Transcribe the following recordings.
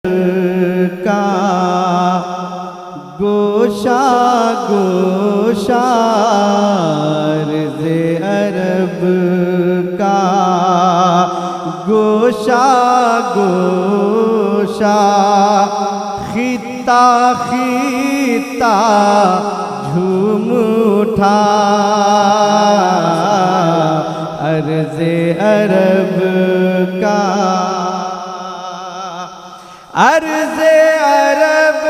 का गोशा गोशा अर्ज़े अरब का गोशा गोशा खिता खिता झूम उठा अर्ज़े अरब का अर्ज़े अरब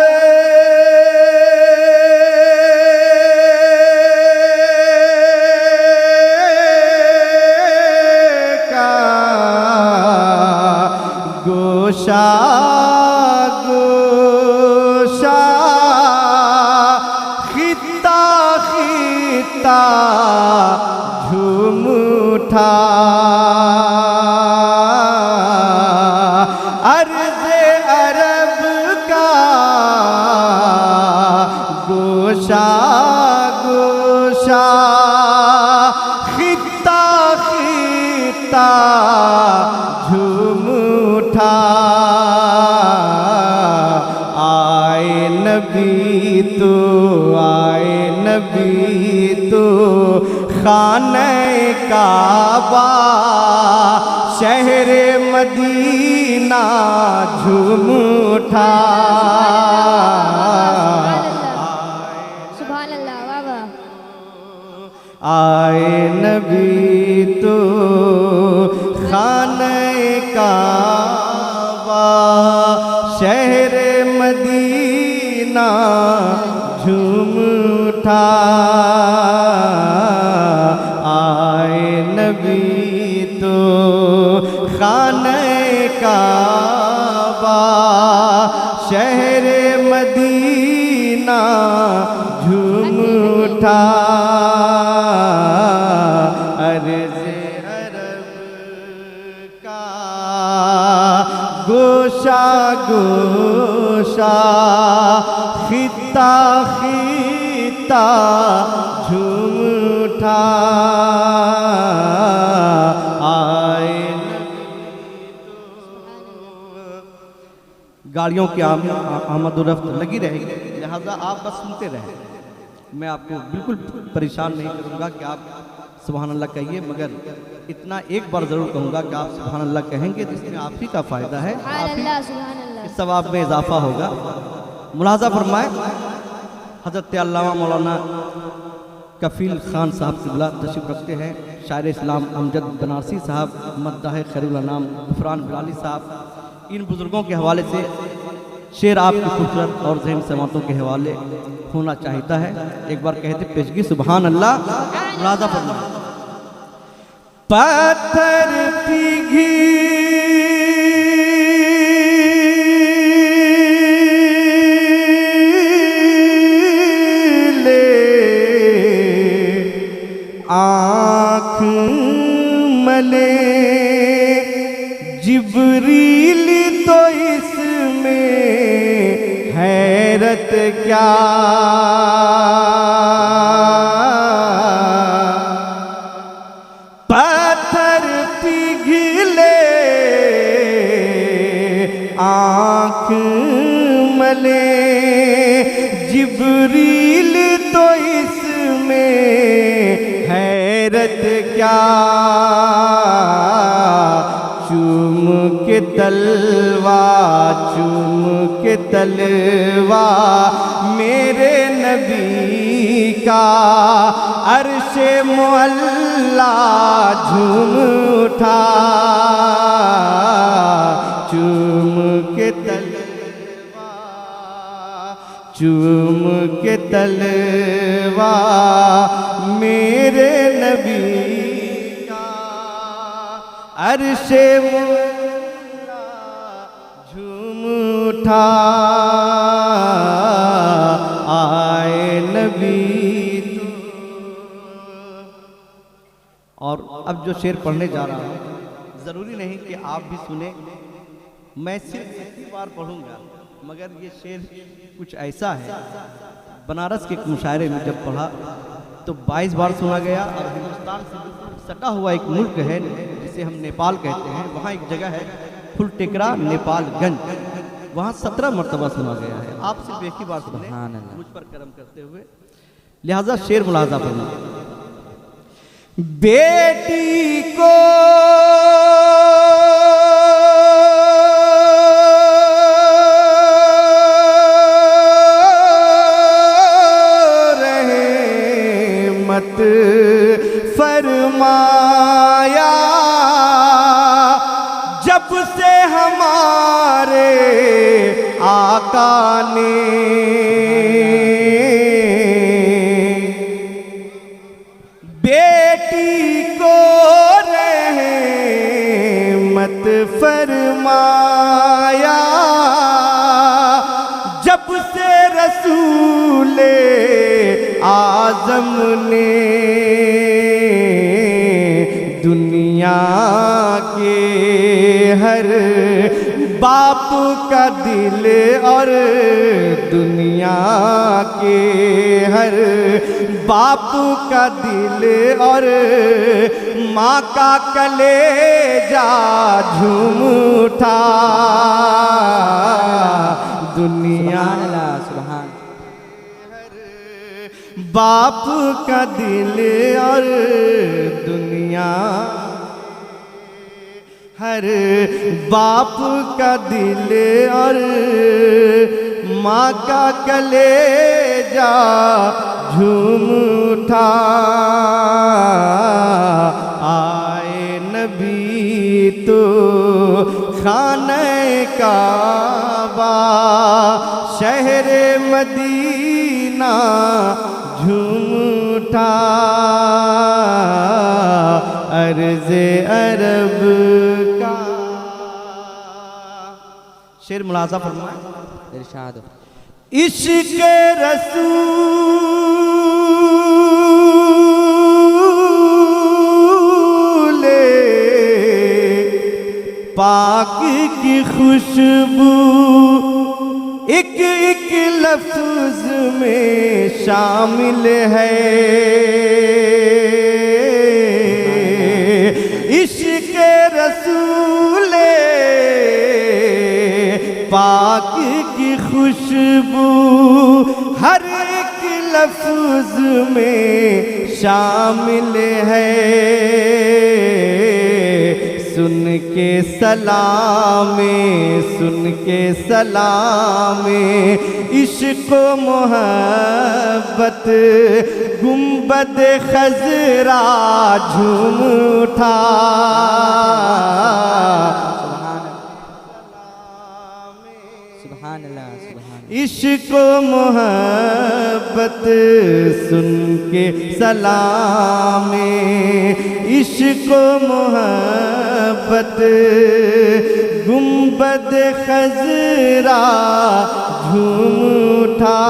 का गोशा गोशा खिता खिता झूम उठा अर्ज़े अरब का गोशा गोशा खिता खिता झूम उठा आए नबी तो आए नबी तो खाने काबा शहरे मदीना झूम उठा सुभान अल्लाह वाह वाह। आए नबी तो खाने काबा शहरे मदीना झूम उठा आए नबी तो खाने काबा शहरे मदीना झूम उठा अर्ज़े अरब का गोशा गोशा खिता खिता झूम उठा आए गाड़ियों की आमद-ओ-रफ्त लगी रहेगी, लिहाजा आप बस सुनते रहें। मैं आपको बिल्कुल परेशान नहीं करूँगा कि आप सुभान अल्लाह कहिए, मगर इतना एक बार ज़रूर कहूँगा कि आप सुभान अल्लाह कहेंगे तो इसमें आप ही का फ़ायदा है, आप ही इस सवाब में इजाफा होगा। मुलाज़ा फरमाए हज़रत अल्लामा मौलाना कफ़ील खान साहब क़िबला तशरीफ़ रखते हैं। शायर इस्लाम अमजद बनारसी साहब, मद्दाह खैरुल अनाम ग़ुफ़रान बिलाली साहब, इन बुज़ुर्गों के हवाले से शेर आपकी खूबसूरत और ज़हन समातों के हवाले होना चाहता है। एक बार कहते पेशगी सुभान अल्लाह। मुलाज़ा फरमाए पत्थर पिघले आँख मले जिब्रील तो इसमें हैरत क्या पत्थर पिघले आँख मले जिब्रील तो इसमें हैरत क्या चूम के तलवा चूम के तलवा मेरे नबी का अर्शे मुअल्ला झूम उठा चूम के तलवा चूम के तलवा मेरे नबी अर्शे मुअल्ला झूम उठा आए नबी तो। और अब जो शेर पढ़ने जा रहा हूँ ज़रूरी नहीं कि आप भी सुने, मैं सिर्फ एक बार पढ़ूंगा, मगर ये शेर कुछ ऐसा है बनारस के एक मुशायरे में जब पढ़ा तो 22 बार सुना गया। और हिंदुस्तान से बिल्कुल सटा हुआ एक मुल्क है जिसे हम नेपाल कहते हैं, वहाँ एक जगह है फुल टेकरा नेपालगंज, वहाँ 17 मरतबा सुना गया है, आप सिर्फ एक ही बार सुने सुभान अल्लाह। मुझ पर करम करते हुए। लिहाजा शेर मुलाजा फरमा, बेटी को रहमत फरमाया जब से हमारे आका ने बेटी को रहमत फरमाया जब से रसूले आजम ने दुनिया के हर बाप का दिल और दुनिया के हर बाप का दिल और माँ का कलेजा झूम उठा दुनिया सुभान अल्लाह, सुभान। बाप का दिल और दुनिया हर बाप का दिल और माँ का कलेजा झूम उठा आए नबी तो खाने काबा शहर मदीना झूम उठा अर्ज़े अरब का। शेर मुलाजा फरमाए, इरशाद। इश्क़ रसूल पाक की खुशबू एक एक लफ्ज में शामिल है। इश्क़ रसूल पाक की खुशबू हर एक लफ्ज में शामिल है। सुन के सलामे इश्क़ मोहब्बत गुंबद खजरा झूम उठा सुभान अल्लाह, सुभान। इश्क़ मोहब्बत सुन के सलामे इश्क़ मोहब्बत गुंबद खजरा झूम उठा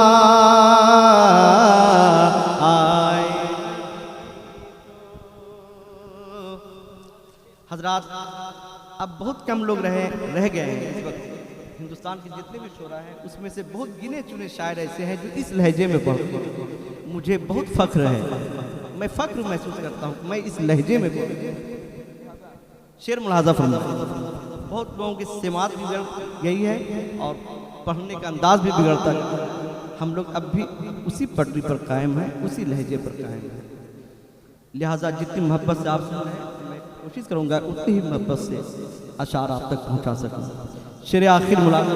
आए। हजरात, अब बहुत कम लोग रह गए हैं इस वक्त। हिंदुस्तान के जितने भी शोरा हैं उसमें से बहुत गिने चुने शायर ऐसे हैं जो इस लहजे में पढ़ते हैं। मुझे बहुत फ़ख्र है, मैं फ़ख्र महसूस करता हूँ मैं इस लहजे में पढ़ता हूँ। शेर मुलाजा फरमा, बहुत लोगों की सिमात बिगड़ गई है और पढ़ने का अंदाज भी बिगड़ता है। हम लोग अब भी उसी पटरी पर कायम हैं, उसी लहजे पर कायम हैं। लिहाजा जितनी मोहब्बत से आप सुन रहे हैं मैं कोशिश करूँगा उतनी ही मोहब्बत से अशार आप तक पहुँचा सकूँ। शेर आखिर मुलाजा,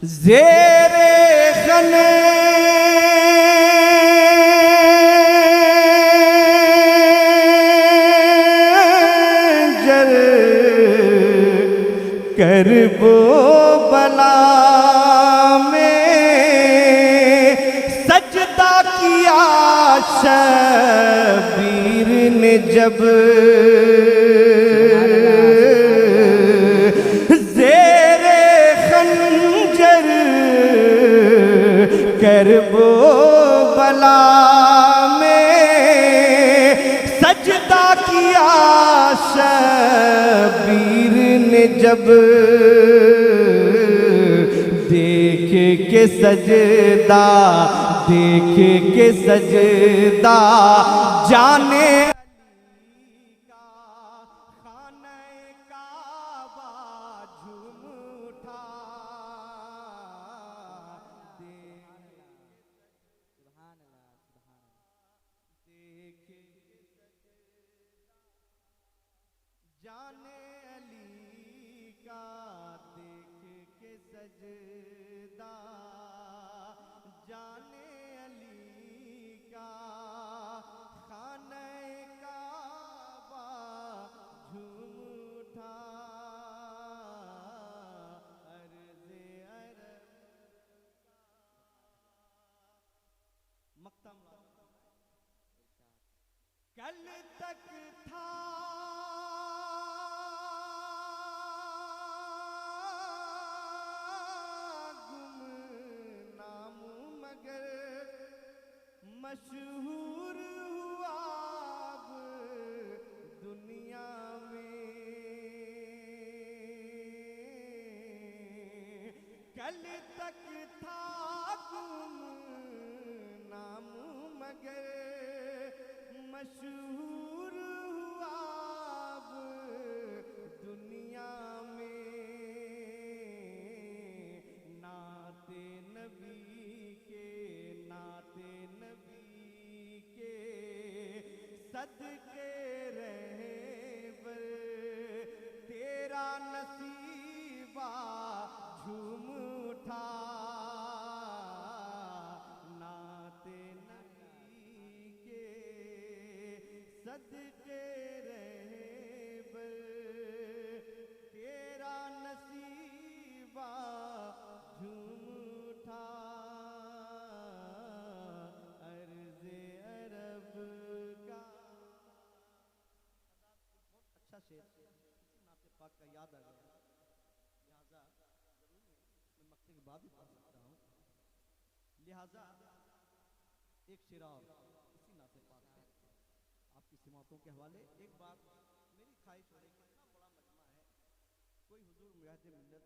ज़ेरे खने करबो बला में सजदा किया शबीर ने जब ज़ेरे खंजर करबो बला में सजदा किया शबीर ने जब देख के सजदा जाने खाने काबा झूम उठा तक था गुमनाम मगर मशहूर हुआ अब दुनिया में। कल तक था गुमनाम मगर मशहूर हुआ अब दुनिया में। नाते नबी के, नाते नबी के सदके रहे बर तेरा नसीबा झूम उठा। नाते नबी के सदके रहे बर तेरा नसीबा झूम उठा। अर्ज़े अरब का बहुत अच्छा शेर, इसी नाते पाक का याद आ गया, लिहाजा जरूर मैं मक्ते के बाद भी पढ़ सकता हूँ। लिहाजा एक शेर और इसी नाते पाक है आपकी सिमातों के हवाले। एक बात मेरी ख्वाहिश हो रही है, कितना बड़ा मजमा है, कोई हुजूर मुजाहिद मिल्लत